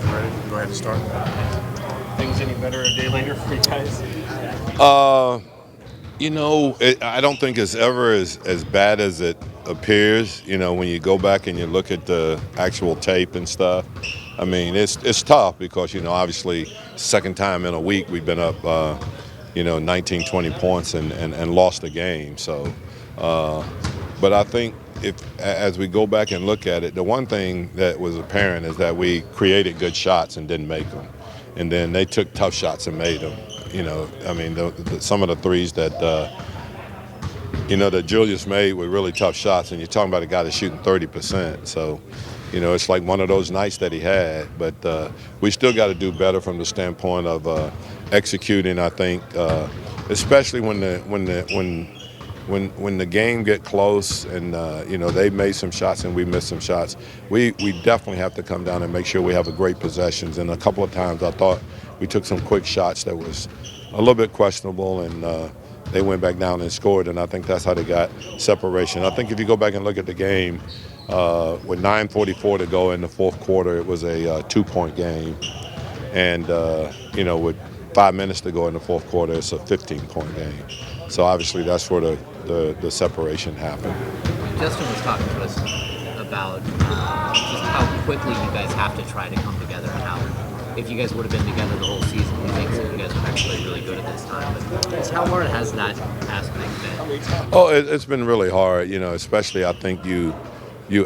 guys are ready, go ahead and start. Things any better a day later for you guys? I don't think it's ever as bad as it appears. When you go back and you look at the actual tape and stuff, I mean, it's tough because, obviously, second time in a week we've been up, 19, 20 points and lost the game. So, but I think as we go back and look at it, the one thing that was apparent is that we created good shots and didn't make them. And then they took tough shots and made them. Some of the threes that that Julius made were really tough shots, and you're talking about a guy that's shooting 30%. So, it's like one of those nights that he had. But we still got to do better from the standpoint of executing. I think, especially when the game get close and they made some shots and we missed some shots, we definitely have to come down and make sure we have a great possessions. And a couple of times I thought we took some quick shots that was a little bit questionable, and they went back down and scored, and I think that's how they got separation. I think if you go back and look at the game, with 9:44 to go in the fourth quarter, it was a 2-point game, and with 5 minutes to go in the fourth quarter, it's a 15-point game. So obviously that's where the separation happened. Justin was talking to us about just how quickly you guys have to try to come together, and how if you guys would have been together the whole season, we think that you guys would actually really good at this time. But just how hard has that aspect been? Oh, it's been really hard, especially I think you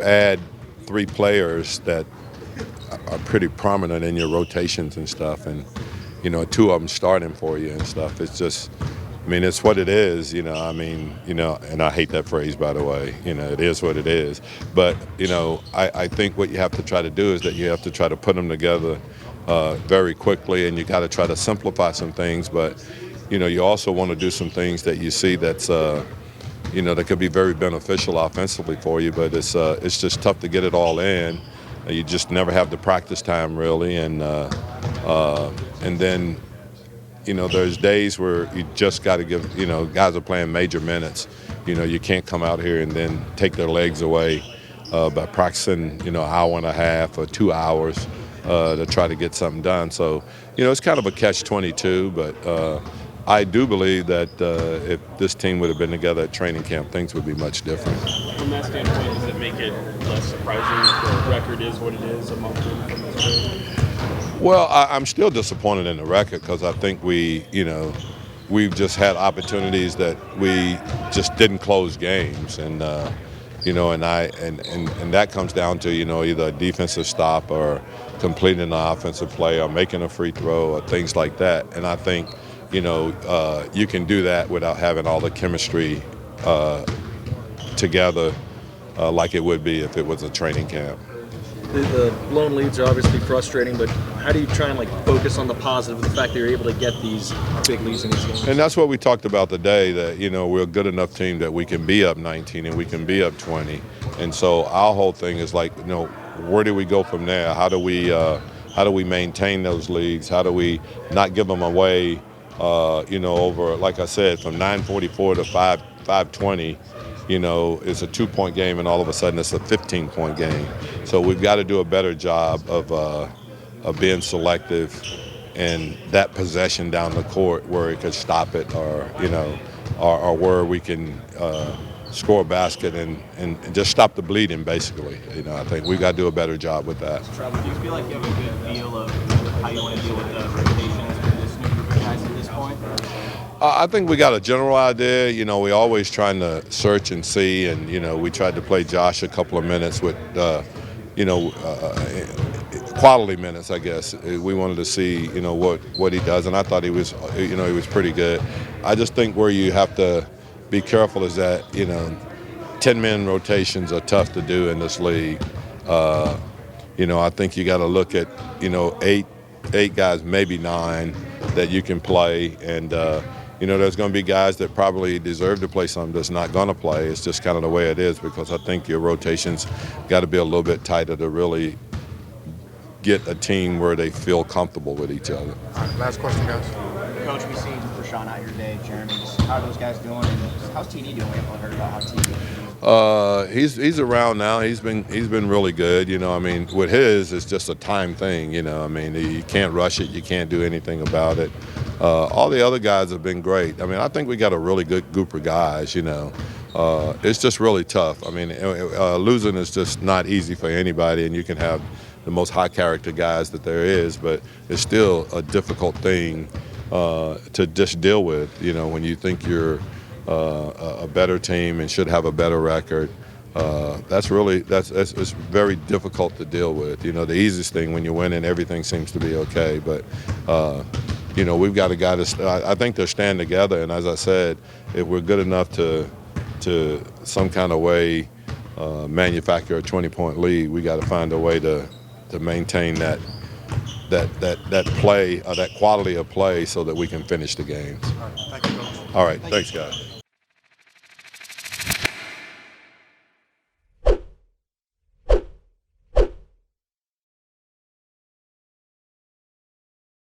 add 3 players that are pretty prominent in your rotations and stuff, and 2 of them starting for you and stuff. It's just, it's what it is, and I hate that phrase, by the way, it is what it is. But, I think what you have to try to do is that you have to try to put them together very quickly, and you got to try to simplify some things. But, you also want to do some things that you see that's, that could be very beneficial offensively for you. But it's just tough to get it all in. You just never have the practice time, really. And then, there's days where you just got to give, guys are playing major minutes. You can't come out here and then take their legs away by practicing, an hour and a half or 2 hours to try to get something done. So, it's kind of a catch-22, but I do believe that if this team would have been together at training camp, things would be much different. From that standpoint, does it make it less surprising that the record is what it is among them from this game? Well, I'm still disappointed in the record because I think we've just had opportunities that we just didn't close games, and and that comes down to either a defensive stop or completing an offensive play or making a free throw or things like that. And I think you can do that without having all the chemistry together like it would be if it was a training camp. The blown leads are obviously frustrating, but how do you try and focus on the positive, the fact that you're able to get these big leads in these games? And that's what we talked about today, that we're a good enough team that we can be up 19 and we can be up 20. And so our whole thing is where do we go from there? How do we maintain those leads? How do we not give them away? Over, like I said, from 9:44 to 5:20. It's a 2-point game, and all of a sudden it's a 15-point game. So we've got to do a better job of being selective in that possession down the court where it could stop it, or where we can score a basket and just stop the bleeding, basically. I think we've got to do a better job with that. Trevor, do you feel like you have a good feel of how you want to deal with the rotations for this new group of guys at this point? I think we got a general idea. We always trying to search and see, and we tried to play Josh a couple of minutes with, quality minutes, I guess. We wanted to see, what he does, and I thought he was, he was pretty good. I just think where you have to be careful is that 10-man rotations are tough to do in this league. I think you got to look at eight guys, maybe 9 that you can play, and there's going to be guys that probably deserve to play some that's not going to play. It's just kind of the way it is, because I think your rotations got to be a little bit tighter to really get a team where they feel comfortable with each other. All right, last question, guys. Coach, we've seen Rashawn out here today, Jeremy. How are those guys doing? And how's TD doing? We haven't heard about how TD is. He's around now. He's been really good. You know, I mean, with his, it's just a time thing. You know, I mean, you can't rush it. You can't do anything about it. All the other guys have been great. I mean, I think we got a really good group of guys. You know, it's just really tough. I mean, losing is just not easy for anybody, and you can have the most high character guys that there is, but it's still a difficult thing to just deal with. You know, when you think you're a better team and should have a better record. It's very difficult to deal with. You know, the easiest thing when you're winning, everything seems to be okay. But you know, we've got a guy I think they'll stand together. And as I said, if we're good enough to some kind of way manufacture a 20-point lead, we got to find a way to maintain that play, that quality of play, so that we can finish the games. All right. Thank you, Coach. All right, thanks, guys.